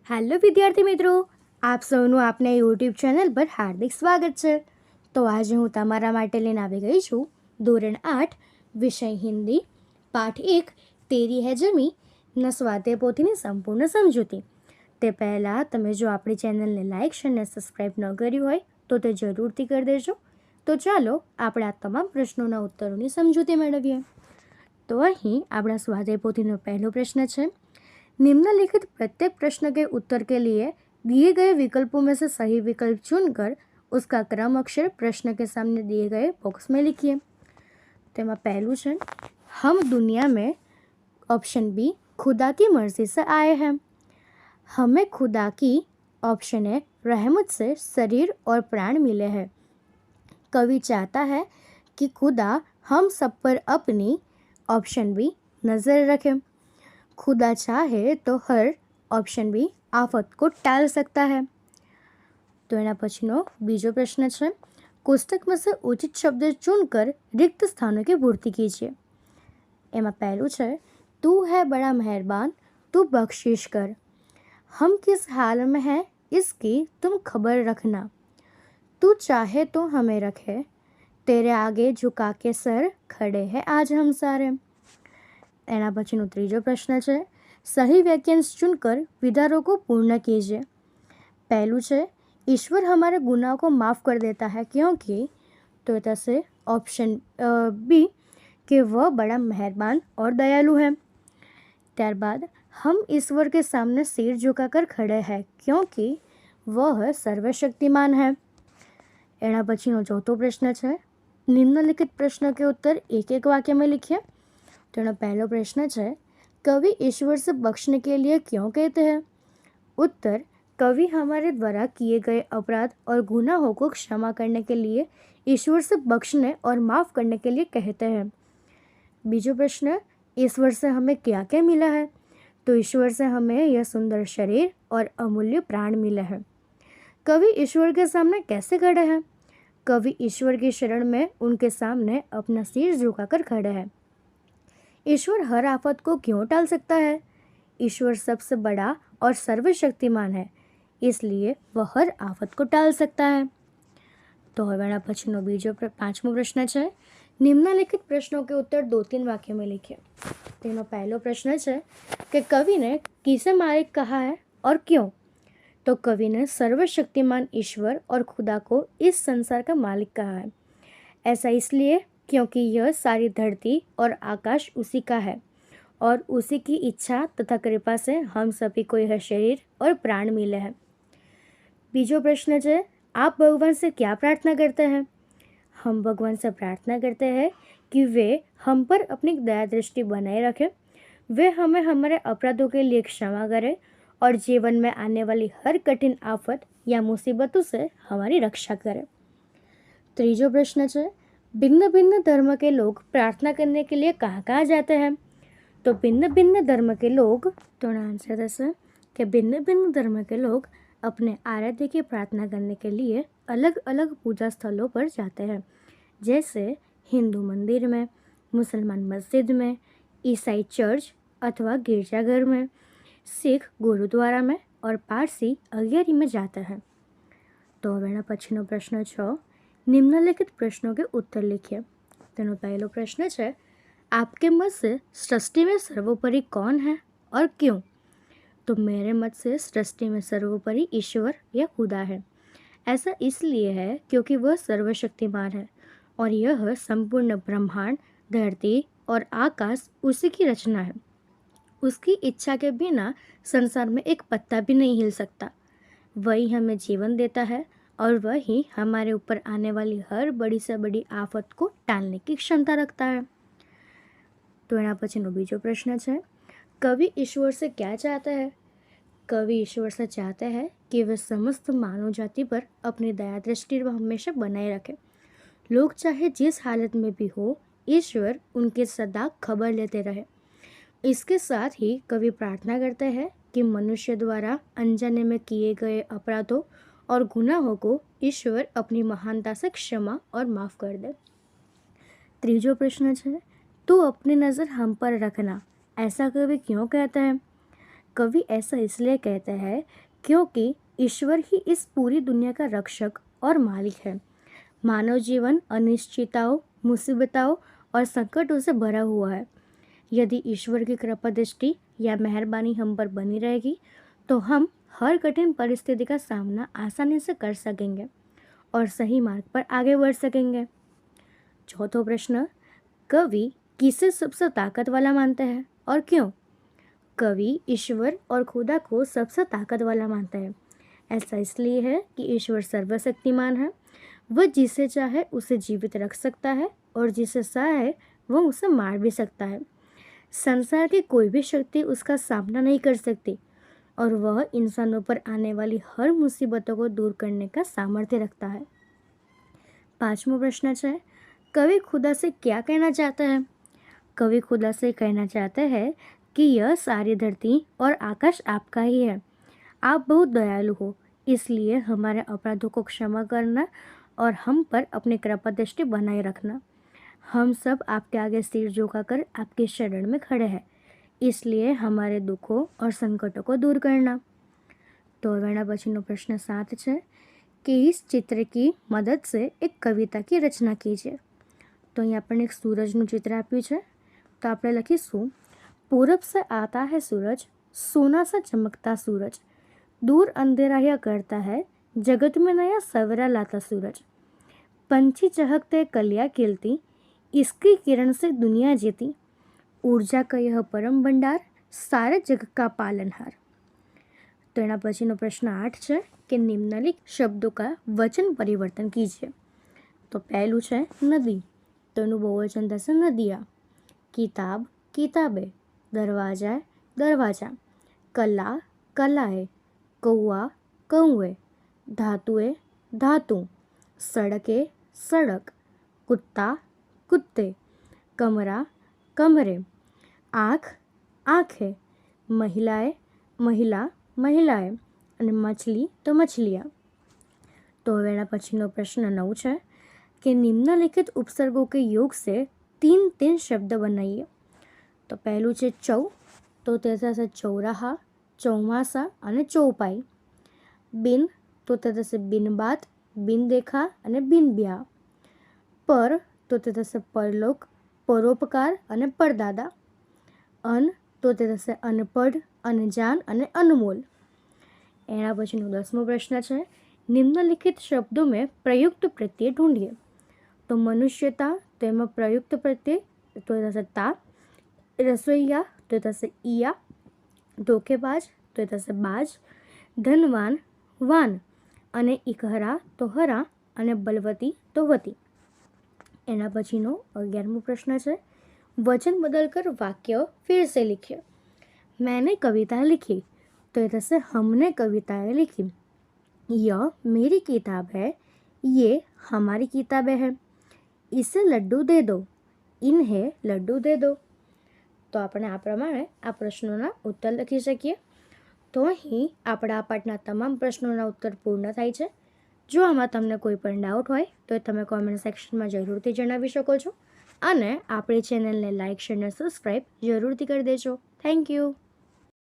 Hello વિદ્યાર્થી મિત્રો, આપ સૌનું આપને યુટ્યુબ ચેનલ પર હાર્દિક સ્વાગત છે. તો આજે હું તમારા માટે લઈને આવી ગઈ છું ધોરણ 8 વિષય હિન્દી પાઠ 1 તેરી હે જમીના સ્વાધ્યાય પોથીની સંપૂર્ણ સમજૂતી. તે પહેલાં તમે જો આપણી ચેનલને લાઇક અને સબસ્ક્રાઈબ ન કર્યું હોય તો તે જરૂરથી કરી દેજો. તો ચાલો આપણે આ તમામ પ્રશ્નોના ઉત્તરોની સમજૂતી મેળવીએ. તો અહીં આપણા સ્વાધ્યાય પોથીનો પહેલો પ્રશ્ન છે, निम्नलिखित प्रत्येक प्रश्न के उत्तर के लिए दिए गए विकल्पों में से सही विकल्प चुनकर उसका क्रम अक्षर प्रश्न के सामने दिए गए बॉक्स में लिखिए. તેમાં પહેલું છે, हम दुनिया में ऑप्शन बी खुदा की मर्जी से आए हैं. हमें खुदा की ऑप्शन ए रहमत से शरीर और प्राण मिले हैं. कवि चाहता है कि खुदा हम सब पर अपनी ऑप्शन बी नज़र रखे. खुदा चाहे तो हर ऑप्शन बी आफत को टाल सकता है. तो एना पछीनो बीजो प्रश्न है, कोष्टक में से उचित शब्द चुनकर रिक्त स्थानों की पूर्ति कीजिए. एमा पहलू है, तू है बड़ा मेहरबान तू बख्शिश कर. हम किस हाल में हैं इसकी तुम खबर रखना. तू चाहे तो हमें रखे तेरे आगे झुका के सर खड़े हैं आज हम सारे. एना पछीनो तीजो प्रश्न है, सही वाक्यांश चुनकर विधारों को पूर्ण कीजिए. पहलू है, ईश्वर हमारे गुनाहों को माफ़ कर देता है क्योंकि, तो तसे ऑप्शन बी कि वह बड़ा मेहरबान और दयालु है. त्यारबाद हम ईश्वर के सामने सिर झुकाकर खड़े हैं क्योंकि वह सर्वशक्तिमान है. एना पछीनो चौथो प्रश्न है, निम्नलिखित प्रश्नों के उत्तर एक एक वाक्य में लिखिए. तो पहला प्रश्न है, कवि ईश्वर से बख्शने के लिए क्यों कहते हैं. उत्तर, कवि हमारे द्वारा किए गए अपराध और गुनाहों को क्षमा करने के लिए ईश्वर से बख्शने और माफ़ करने के लिए कहते हैं. बीजो प्रश्न, ईश्वर से हमें क्या क्या मिला है. तो ईश्वर से हमें यह सुंदर शरीर और अमूल्य प्राण मिले हैं. कवि ईश्वर के सामने कैसे खड़े हैं. कवि ईश्वर की शरण में उनके सामने अपना सिर झुकाकर खड़े हैं. ईश्वर हर आफत को क्यों टाल सकता है. ईश्वर सबसे बड़ा और सर्वशक्तिमान है इसलिए वह हर आफत को टाल सकता है. तो हवे पछीनो बीजो पांचमो प्रश्न है, निम्नलिखित प्रश्नों के उत्तर 2-3 वाक्य में लिखिए. तेनो पहलो प्रश्न है कि कवि ने किसे मालिक कहा है और क्यों. तो कवि ने सर्वशक्तिमान ईश्वर और खुदा को इस संसार का मालिक कहा है. ऐसा इसलिए क्योंकि यह सारी धरती और आकाश उसी का है और उसी की इच्छा तथा कृपा से हम सभी को यह शरीर और प्राण मिले हैं. बीजो प्रश्न है, आप भगवान से क्या प्रार्थना करते हैं. हम भगवान से प्रार्थना करते हैं कि वे हम पर अपनी दया दृष्टि बनाए रखें, वे हमें हमारे अपराधों के लिए क्षमा करें और जीवन में आने वाली हर कठिन आफत या मुसीबतों से हमारी रक्षा करें. तीजो प्रश्न है, भिन्न भिन्न धर्म के लोग प्रार्थना करने के लिए कहाँ कहाँ जाते हैं. तो भिन्न भिन्न धर्म के लोग, तो आंसर ऐसा कि भिन्न भिन्न धर्म के लोग अपने आराध्य की प्रार्थना करने के लिए अलग अलग पूजा स्थलों पर जाते हैं, जैसे हिंदू मंदिर में, मुसलमान मस्जिद में, ईसाई चर्च अथवा गिरजाघर में, सिख गुरुद्वारा में और पारसी अगियारी में जाते हैं. तो हवे पछीनो प्रश्न 6, निम्नलिखित प्रश्नों के उत्तर लिखिए. तेनो पहलो प्रश्न है, आपके मत से सृष्टि में सर्वोपरि कौन है और क्यों. तो मेरे मत से सृष्टि में सर्वोपरि ईश्वर या खुदा है. ऐसा इसलिए है क्योंकि वह सर्वशक्तिमान है और यह संपूर्ण ब्रह्मांड, धरती और आकाश उसी की रचना है. उसकी इच्छा के बिना संसार में एक पत्ता भी नहीं हिल सकता. वही हमें जीवन देता है और वही हमारे ऊपर आने वाली हर बड़ी से बड़ी आफत को टालने की क्षमता रखता है. तो एना पछीनो बीजो प्रश्न है, कवि ईश्वर से क्या चाहता है. कवि ईश्वर से चाहता है कि वह समस्त मानव जाति पर अपनी दया दृष्टि हमेशा बनाए रखे. लोग चाहे जिस हालत में भी हो, ईश्वर उनकी सदा खबर लेते रहे. इसके साथ ही कवि प्रार्थना करते हैं कि मनुष्य द्वारा अनजाने में किए गए अपराधों और गुनाहों को ईश्वर अपनी महानता से क्षमा और माफ़ कर दे. तीजो प्रश्न है, तू अपनी नज़र हम पर रखना. ऐसा कवि क्यों कहता है. कवि ऐसा इसलिए कहते हैं क्योंकि ईश्वर ही इस पूरी दुनिया का रक्षक और मालिक है। मानव जीवन अनिश्चितताओं, मुसीबतों और संकटों से भरा हुआ है। यदि ईश्वर की कृपा दृष्टि या मेहरबानी हम पर बनी रहेगी तो हम हर कठिन परिस्थिति का सामना आसानी से कर सकेंगे और सही मार्ग पर आगे बढ़ सकेंगे। चौथा प्रश्न, कवि किसे सबसे ताकत वाला मानते हैं और क्यों? कवि ईश्वर और खुदा को सबसे ताकत वाला मानता है। ऐसा इसलिए है कि ईश्वर सर्वशक्तिमान है। वह जिसे चाहे उसे जीवित रख सकता है और जिसे चाहे वह उसे मार भी सकता है। संसार की कोई भी शक्ति उसका सामना नहीं कर सकती और वह इंसानों पर आने वाली हर मुसीबतों को दूर करने का सामर्थ्य रखता है। पांचवा प्रश्न है, कवि खुदा से क्या कहना चाहता है? कवि खुदा से कहना चाहते हैं कि यह सारी धरती और आकाश आपका ही है। आप बहुत दयालु हो, इसलिए हमारे अपराधों को क्षमा करना और हम पर अपनी कृपा दृष्टि बनाए रखना। हम सब आपके आगे सिर झुकाकर आपके शरण में खड़े हैं, इसलिए हमारे दुखों और संकटों को दूर करना। तो હવે પછીનો પ્રશ્ન 7 છે कि इस चित्र की मदद से एक कविता की रचना कीजिए। तो અહીં આપણને એક સૂરજનું ચિત્ર આપ્યું છે, તો આપણે લખીશું, पूरब से आता है सूरज, सोना सा चमकता सूरज, दूर अंधेरा करता है, जगत में नया सवेरा लाता सूरज, पंछी चहकते कलियां खिलती, इसकी किरण से दुनिया जीती, ऊर्जा का यह परम भंडार, सारे जग का पालनहार। तो एना पछीनो प्रश्न 8 है कि निम्नलिखित शब्दों का वचन परिवर्तन कीजिए। तो पहलू है नदी, तो एनु बहुवचन थशे नदिया। किताब किताबे, दरवाजा दरवाजा, कला कलाए, कौआ कौए, धातुए धातु, सड़के सड़क, कुत्ता कुत्ते, कमरा कमरे, आँख आँखें, महिलाएं महिला महिलाएं અને મછલી તો મછલિયા। तो હવે એના પછીનો પ્રશ્ન 9 છે कि निम्नलिखित उपसर्गों के योग से 3 शब्द बनाइए। तो पहलू છે चौ, तो તે થશે ચૌરાહા, ચોમાસા અને ચૌપાઈ। બિન, તો તે થશે બિનબાત, બિન દેખા અને બિન બ્યાહ। પર, તો તે થશે પરલોક, પરોપકાર અને પરદાદા। અન, તો તે થશે અનપઢ, અનજાન અને અનમોલ। એના પછીનો 10મો પ્રશ્ન છે, निम्नलिखित शब्दों में प्रयुक्त प्रत्यय ढूंढिए। तो मनुष्यता, तो एમાં प्रयुक्त प्रत्यय तो એ થશે તા, રસોઈયા તો એ થશે ઈયા, ધોકેબાજ તો એ થશે બાજ, ધનવાન વાન અને ઇકહરા તો હરા અને બલવતી તો વતી। એના પછીનો 11મો પ્રશ્ન છે, वचन बदलकर वाक्य फिर से लिखिए। मैंने कविता लिखी, तो ये थशे हमने कविताएं लिखी। यह मेरी किताब है, ये हमारी किताबें हैं। इसे लड्डू दे दो, इन्हें लड्डू दे दो। तो આપણે આ પ્રમાણે આ પ્રશ્નોના ઉત્તર લખી શકીએ। તો અહીં આપણા આ પાઠના તમામ પ્રશ્નોના ઉત્તર પૂર્ણ થાય છે। જો આમાં તમને કોઈ પણ ડાઉટ હોય તો તમે કોમેન્ટ સેક્શનમાં જરૂરથી જણાવી શકો છો અને આપણી ચેનલને લાઇક શેર અને સબસ્ક્રાઈબ જરૂરથી કરી દેજો। Thank you.